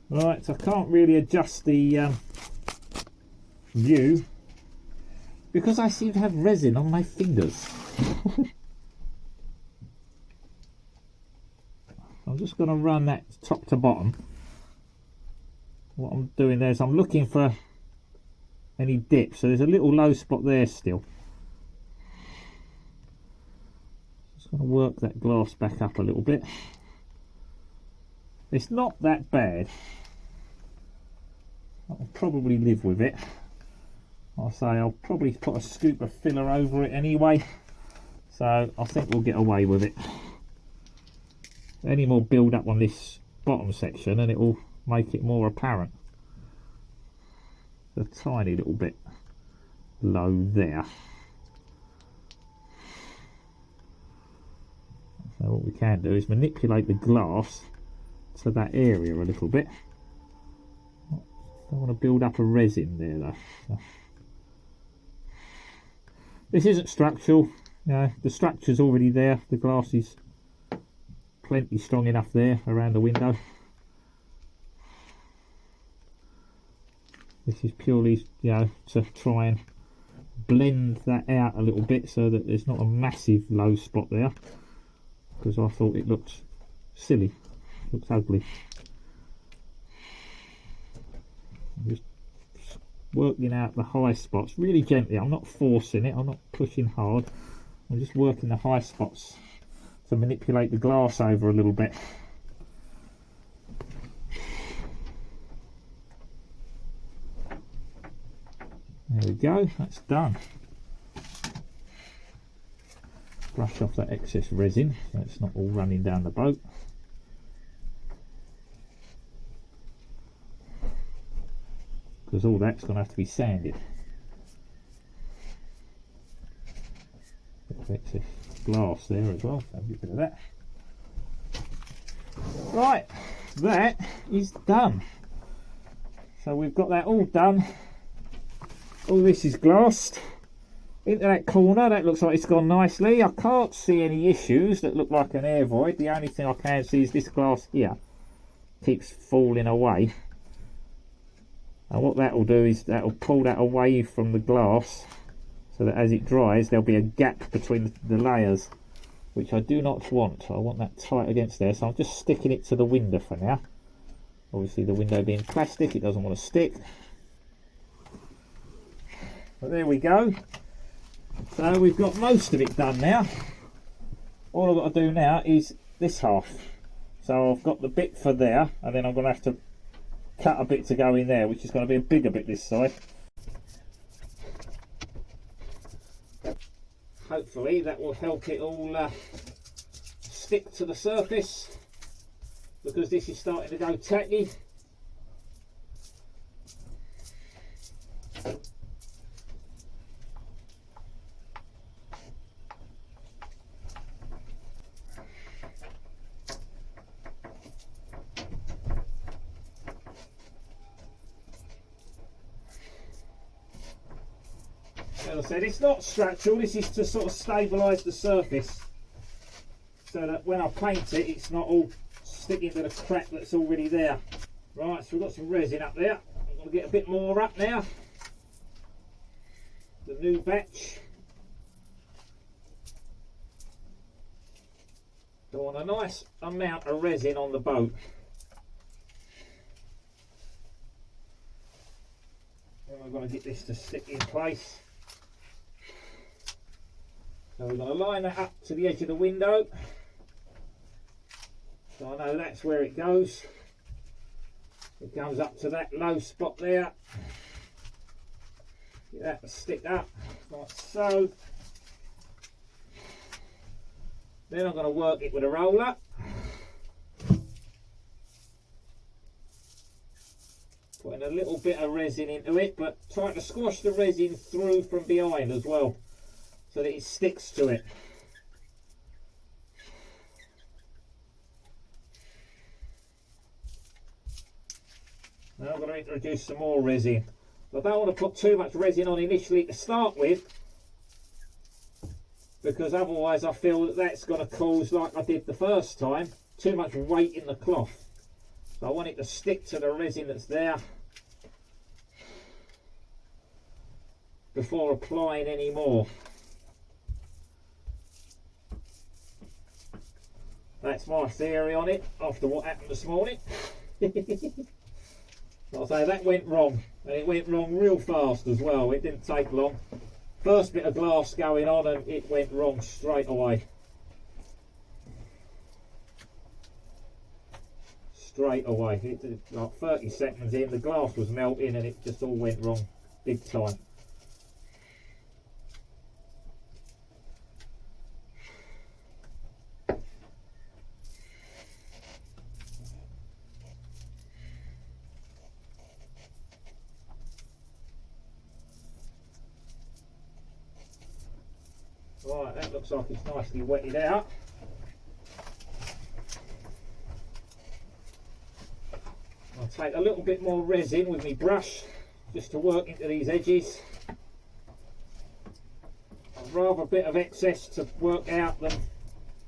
Right, so I can't really adjust the view because I seem to have resin on my fingers. I'm just going to run that top to bottom. What I'm doing there is I'm looking for any dip, so there's a little low spot there still. Just going to work that glass back up a little bit. It's not that bad. I'll probably live with it. I'll say I'll probably put a scoop of filler over it anyway, so I think we'll get away with it. Any more build up on this bottom section and it will make it more apparent. A tiny little bit low there. So what we can do is manipulate the glass to that area a little bit. Don't want to build up a resin there though. So this isn't structural, you know, the structure's already there. The glass is plenty strong enough there around the window. This is purely, you know, to try and blend that out a little bit so that there's not a massive low spot there, because I thought it looked silly, looked ugly. I'm just working out the high spots really gently. I'm not forcing it, I'm not pushing hard. I'm just working the high spots to manipulate the glass over a little bit. There we go, that's done. Brush off that excess resin so it's not all running down the boat. Because all that's going to have to be sanded. Bit of excess glass there as well, so a bit of that. Right, that is done. So we've got that all done. All this is glassed. Into that corner, that looks like it's gone nicely. I can't see any issues that look like an air void. The only thing I can see is this glass here keeps falling away. And what that will do is that will pull that away from the glass, so that as it dries there'll be a gap between the layers, which I do not want. I want that tight against there, so I'm just sticking it to the window for now. Obviously the window being plastic, it doesn't want to stick. But there we go. So we've got most of it done now. All I've got to do now is this half. So I've got the bit for there, and then I'm going to have to cut a bit to go in there, which is going to be a bigger bit this side. Hopefully that will help it all stick to the surface, because this is starting to go tacky. As I said, it's not structural, this is to sort of stabilise the surface so that when I paint it, it's not all sticking to the crack that's already there. Right, so we've got some resin up there. I'm going to get a bit more up now. The new batch. I want a nice amount of resin on the boat. And I'm going to get this to stick in place. So we're going to line that up to the edge of the window. So I know that's where it goes. It comes up to that low spot there. Get that to stick up, like so. Then I'm going to work it with a roller. Putting a little bit of resin into it, but trying to squash the resin through from behind as well, so that it sticks to it. Now I'm going to introduce some more resin. I don't want to put too much resin on initially to start with, because otherwise I feel that that's going to cause, like I did the first time, too much weight in the cloth. So I want it to stick to the resin that's there before applying any more. That's my theory on it after what happened this morning. I'll say that went wrong, and it went wrong real fast as well. It didn't take long. First bit of glass going on and it went wrong straight away. Straight away. It, like 30 seconds in, the glass was melting and it just all went wrong big time. Right, that looks like it's nicely wetted out. I'll take a little bit more resin with my brush just to work into these edges. I'd rather a bit of excess to work out than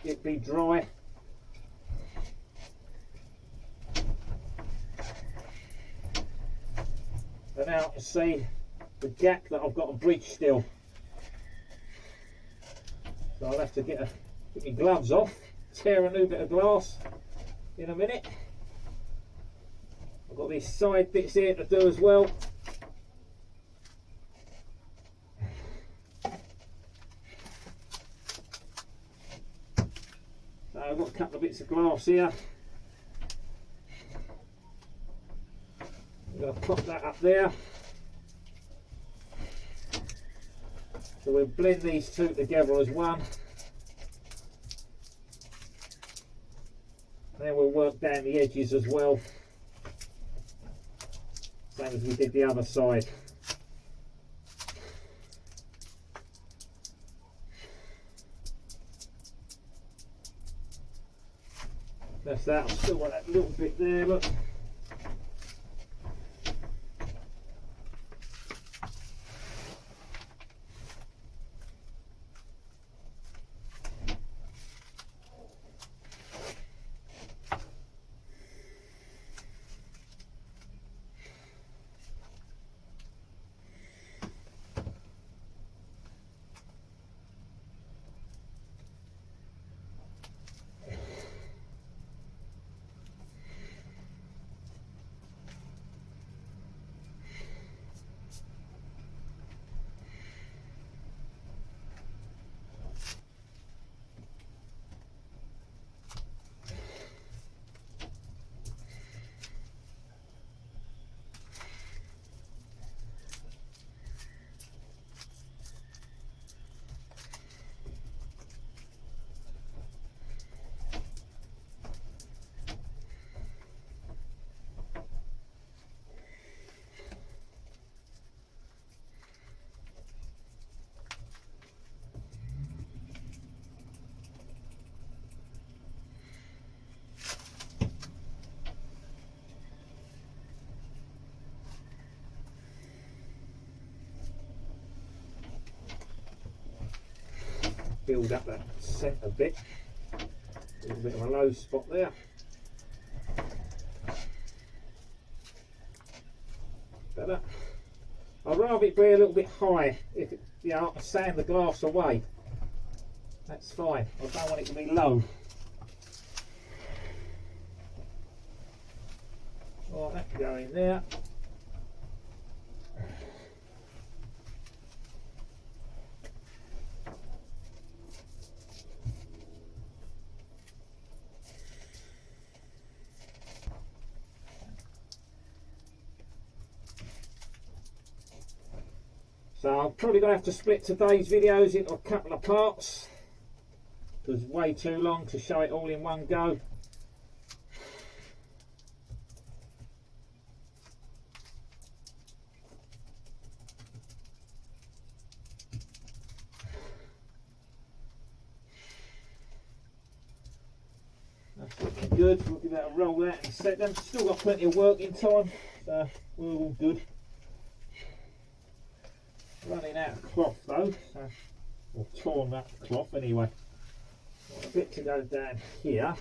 it be dry. And now I can see the gap that I've got to bridge still. So I'll have to get my gloves off, tear a new bit of glass in a minute. I've got these side bits here to do as well. So I've got a couple of bits of glass here. I'm going to pop that up there. So we'll blend these two together as one. And then we'll work down the edges as well. Same as we did the other side. That's that. I've still got that little bit there, look. Build up that centre bit. A little bit of a low spot there. Better. I'd rather it be a little bit high. If it, you know, I can sand the glass away. That's fine. I don't want it to be low. Right, that can go in there. So I'm probably going to have to split today's videos into a couple of parts because it's way too long to show it all in one go. That's looking good. We'll give that a roll out in a second. Still got plenty of working time, so we're all good. Running out of cloth though, so, or torn that cloth anyway. Got a bit to go down here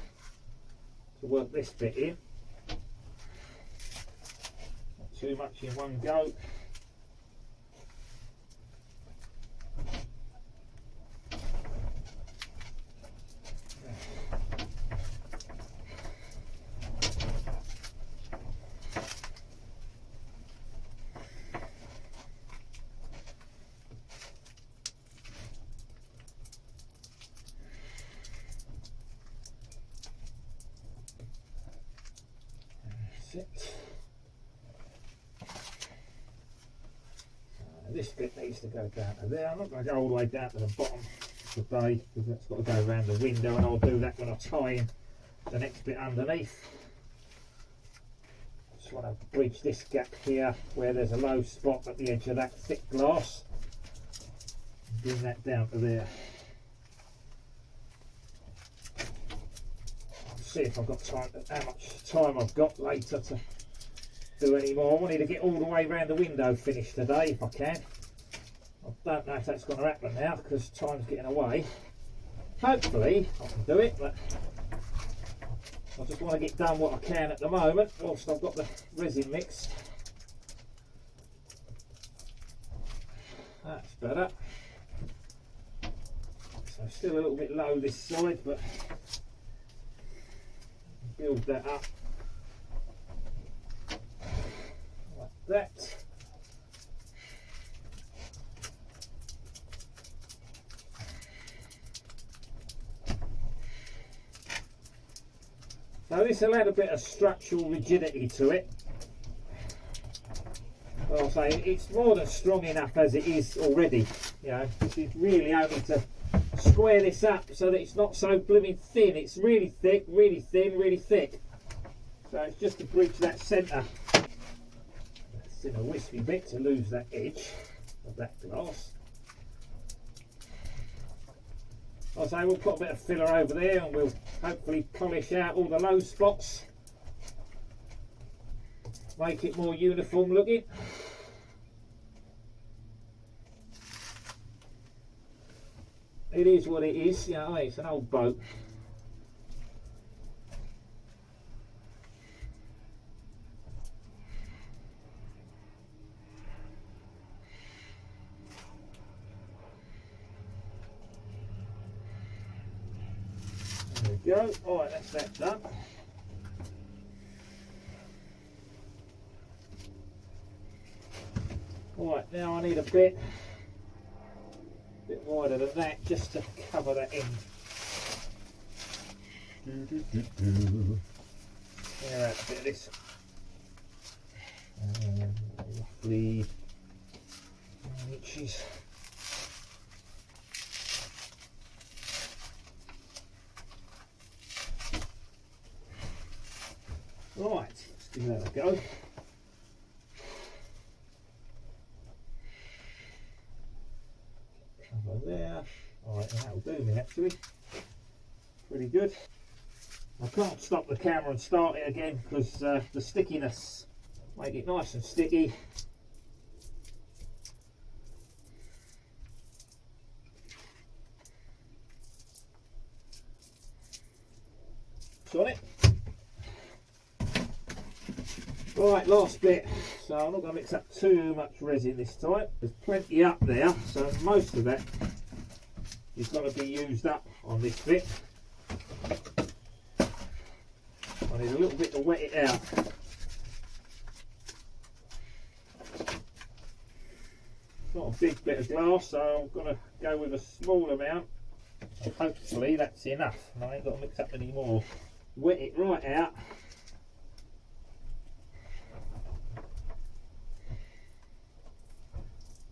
to work this bit in. too much in one go. This bit needs to go down to there. I'm not going to go all the way down to the bottom today because that's got to go around the window, and I'll do that when I tie in the next bit underneath. Just want to bridge this gap here where there's a low spot at the edge of that thick glass. Bring that down to there. See if I've got time, how much time I've got later to do any more. I wanted to get all the way around the window finished today if I can. I don't know if that's going to happen now because time's getting away. Hopefully I can do it, but I just want to get done what I can at the moment whilst I've got the resin mixed. That's better. So still a little bit low this side, but build that up like that. So this will add a bit of structural rigidity to it. But I'll say it's more than strong enough as it is already. You know, this is really only to square this up so that it's not so blooming thin. It's really thick, really thin, really thick. So it's just to bridge that centre. That's in a wispy bit to lose that edge of that glass. I'll say we'll put a bit of filler over there and we'll hopefully polish out all the low spots. Make it more uniform looking. It is what it is, you know, it's an old boat. There we go. Alright, that's that done. Alright, now I need a bit wider than that just to cover that end. Clear out a bit of this. Roughly 9 inches. Right, let's give that a go. Cover there. Alright, that'll do me actually. Pretty good. I can't stop the camera and start it again because the stickiness make it nice and sticky. On it. Right, last bit. So I'm not going to mix up too much resin this time. There's plenty up there, so most of that is going to be used up on this bit. I need a little bit to wet it out. It's not a big bit of glass, so I'm going to go with a small amount. And hopefully that's enough. And I ain't got to mix up any more. Wet it right out.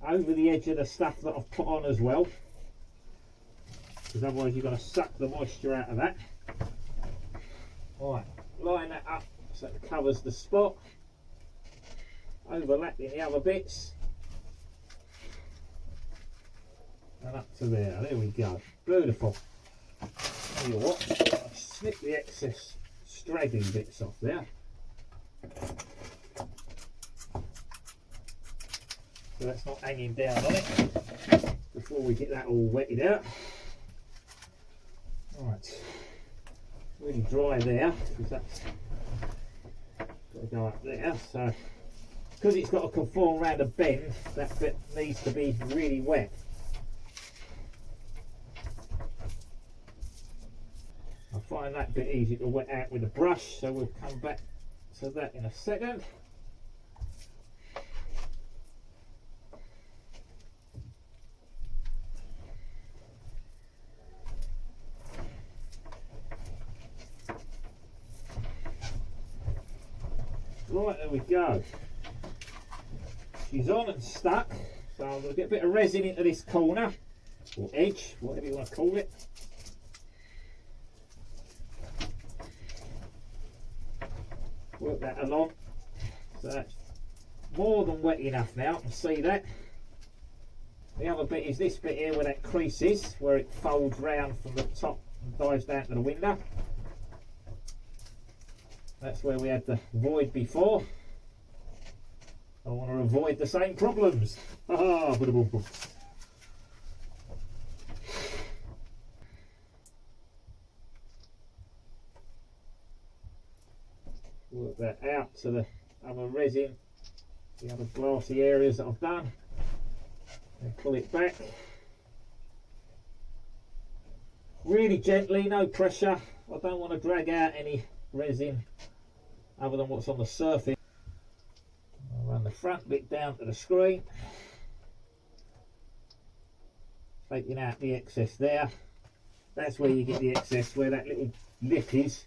Over the edge of the stuff that I've put on as well, because otherwise you're going to suck the moisture out of that. Right, line that up so it covers the spot, overlapping the other bits, and up to there. There we go. Beautiful. Tell you what, I'll snip the excess straggling bits off there. So that's not hanging down on it before we get that all wetted out. Right, really dry there because that's got to go up there. So because it's got to conform around a bend, that bit needs to be really wet. I find that bit easy to wet out with a brush, so we'll come back to that in a second. Right, there we go. She's on and stuck, so I'm going to get a bit of resin into this corner, or edge, whatever you want to call it. Work that along. So that's more than wet enough now, I can see that. The other bit is this bit here where that crease is, where it folds round from the top and dives down to the window. That's where we had the void before. I want to avoid the same problems. Work that out to the other resin, the other glassy areas that I've done, and pull it back. Really gently, no pressure. I don't want to drag out any resin other than what's on the surface. I'll run the front bit down to the screen, taking out the excess there. That's where you get the excess, where that little lip is.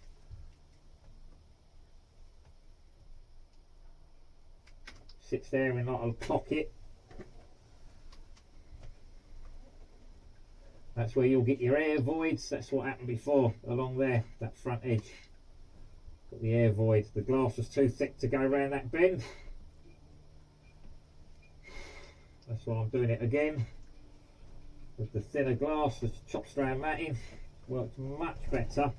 Sits there in like a pocket. That's where you'll get your air voids. That's what happened before along there, that front edge. Got the air void. The glass was too thick to go around that bend. That's why I'm doing it again. With the thinner glass, the chop strand matting works much better.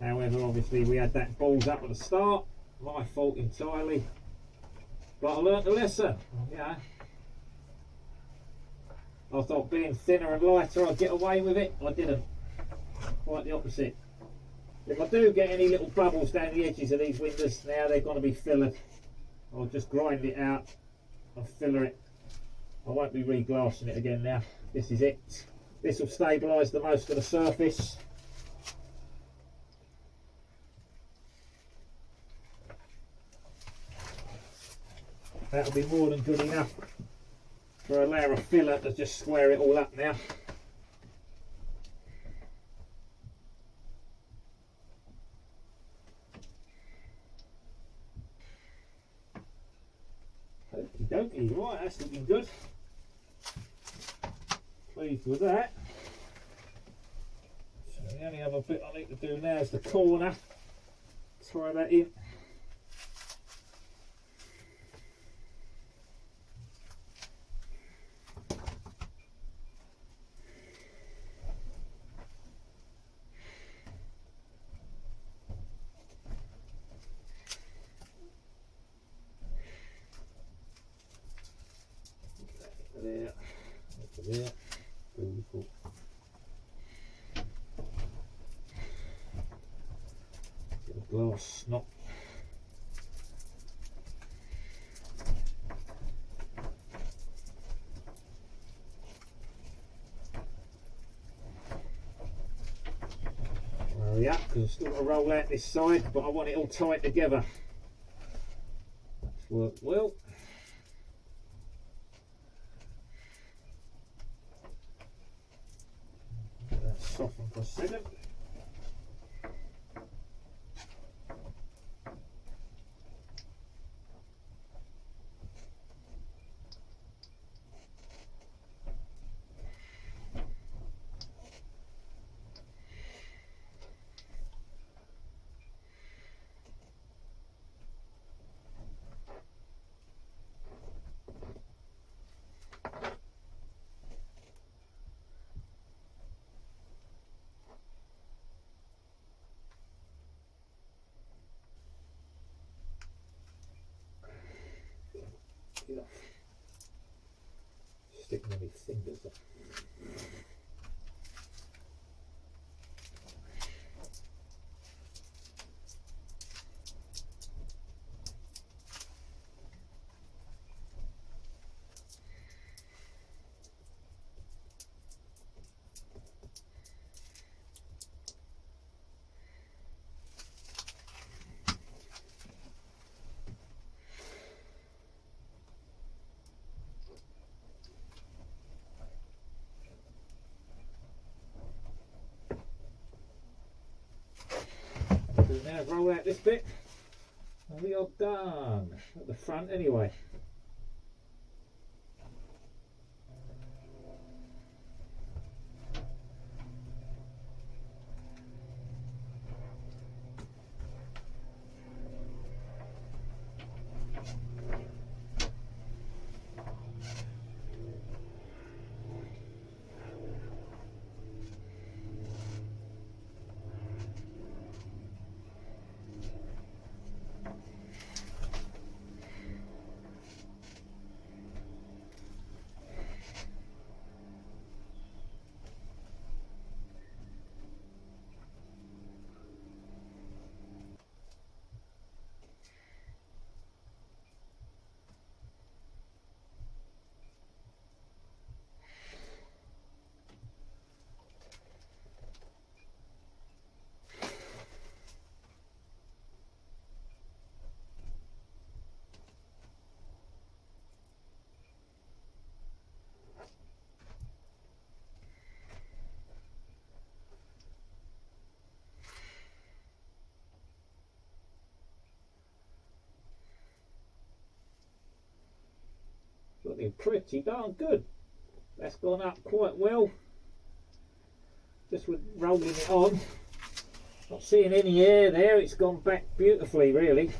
However, obviously we had that balls up at the start. My fault entirely. But I learnt the lesson. Yeah. I thought being thinner and lighter I'd get away with it. I didn't. Quite the opposite. If I do get any little bubbles down the edges of these windows now, they're going to be fillered. I'll just grind it out and filler it. I won't be re-glassing it again now. This is it. This will stabilise the most of the surface. That'll be more than good enough for a layer of filler to just square it all up now. Okie dokie, right, that's looking good. Pleased with that. So the only other bit I need to do now is the corner. Tie that in. There, beautiful. Get a glass snot. Hurry up, because I've still got to roll out this side, but I want it all tight together. That's worked well. Soften for a second. Sticking my fingers up. pull out this bit and we are done at the front anyway. Looking pretty darn good. That's gone up quite well. Just with rolling it on. Not seeing any air there, it's gone back beautifully really.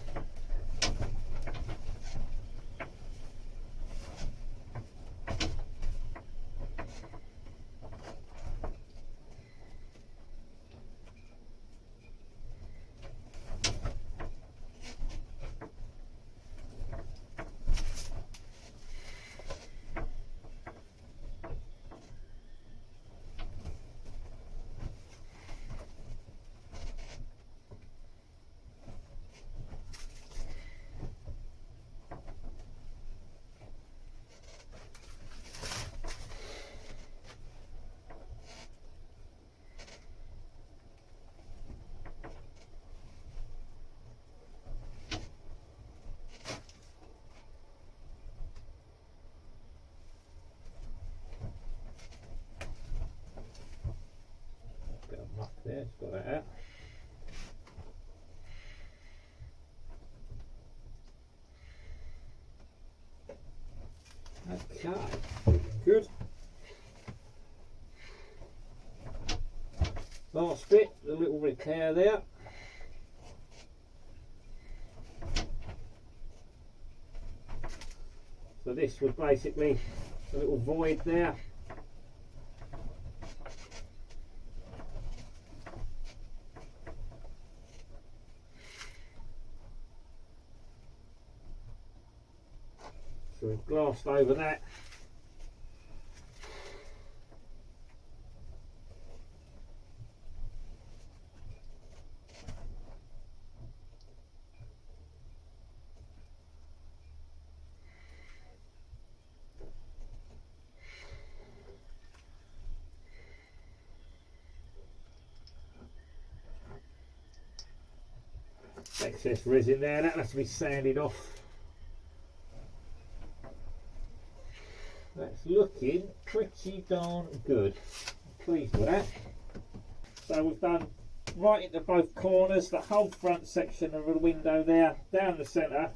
There, it's got that out. Okay, good. Last bit, the little repair there. So this was basically a little void there. So we've glassed over that. Excess resin there, that has to be sanded off. That's looking pretty darn good. I'm pleased with that. So we've done right into both corners, the whole front section of the window there, down the centre.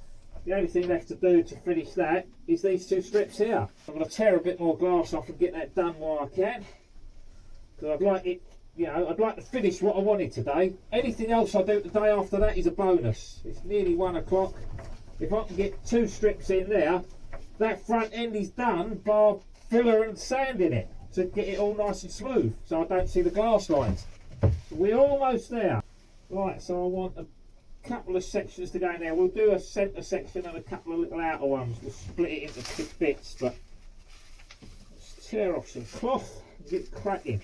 The only thing left to do to finish that is these two strips here. I'm going to tear a bit more glass off and get that done while I can, because I'd like it, you know, I'd like to finish what I wanted today. Anything else I do the day after that is a bonus. It's nearly 1 o'clock. If I can get 2 strips in there, that front end is done, bar filler and sand in it to get it all nice and smooth so I don't see the glass lines. So we're almost there. Right, so I want a couple of sections to go in there. We'll do a centre section and a couple of little outer ones. We'll split it into 2 bits, but let's tear off some cloth and get cracking.